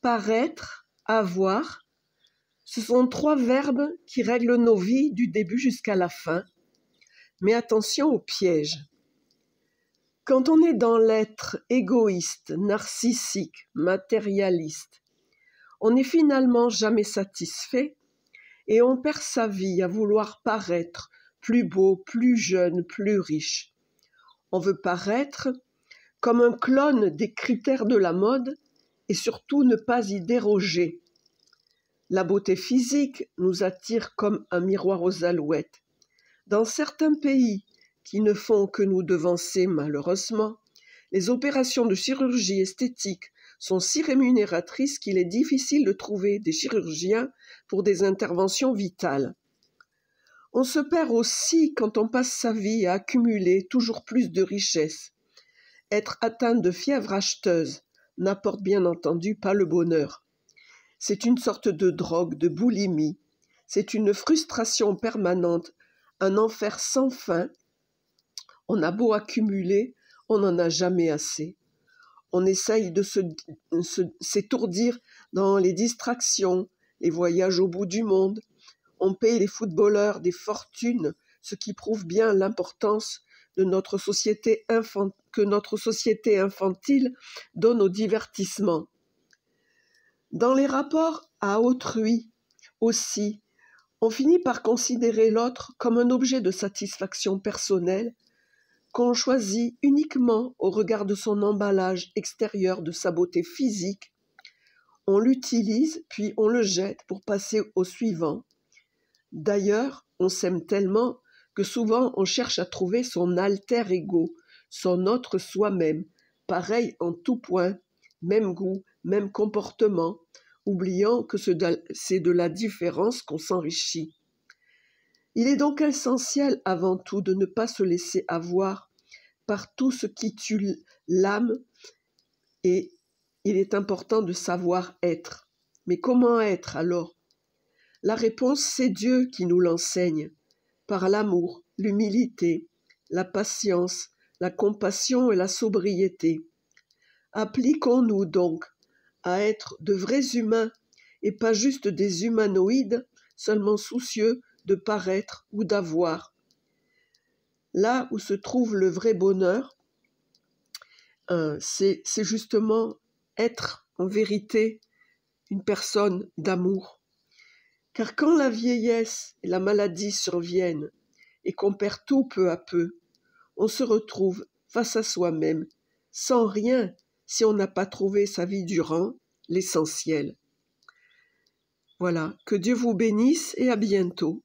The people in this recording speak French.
paraître, avoir, ce sont 3 verbes qui règlent nos vies du début jusqu'à la fin. Mais attention au piège. Quand on est dans l'être égoïste, narcissique, matérialiste, on n'est finalement jamais satisfait et on perd sa vie à vouloir paraître plus beau, plus jeune, plus riche. On veut paraître comme un clone des critères de la mode et surtout ne pas y déroger. La beauté physique nous attire comme un miroir aux alouettes. Dans certains pays qui ne font que nous devancer malheureusement, les opérations de chirurgie esthétique sont si rémunératrices qu'il est difficile de trouver des chirurgiens pour des interventions vitales. On se perd aussi quand on passe sa vie à accumuler toujours plus de richesses. Être atteint de fièvre acheteuse n'apporte bien entendu pas le bonheur. C'est une sorte de drogue, de boulimie. C'est une frustration permanente, un enfer sans fin. On a beau accumuler, on n'en a jamais assez. On essaye de s'étourdir dans les distractions, les voyages au bout du monde. On paye les footballeurs des fortunes, ce qui prouve bien l'importance de que notre société infantile donne au divertissement. Dans les rapports à autrui aussi, on finit par considérer l'autre comme un objet de satisfaction personnelle qu'on choisit uniquement au regard de son emballage extérieur, de sa beauté physique. On l'utilise, puis on le jette pour passer au suivant. D'ailleurs, on s'aime tellement que souvent on cherche à trouver son alter ego, son autre soi-même, pareil en tout point, même goût, même comportement, oubliant que c'est de la différence qu'on s'enrichit. Il est donc essentiel avant tout de ne pas se laisser avoir par tout ce qui tue l'âme et il est important de savoir être. Mais comment être alors ? La réponse, c'est Dieu qui nous l'enseigne, par l'amour, l'humilité, la patience, la compassion et la sobriété. Appliquons-nous donc à être de vrais humains et pas juste des humanoïdes seulement soucieux de paraître ou d'avoir. Là où se trouve le vrai bonheur, c'est justement être en vérité une personne d'amour. Car quand la vieillesse et la maladie surviennent et qu'on perd tout peu à peu, on se retrouve face à soi-même, sans rien si on n'a pas trouvé sa vie durant l'essentiel. Voilà, que Dieu vous bénisse et à bientôt.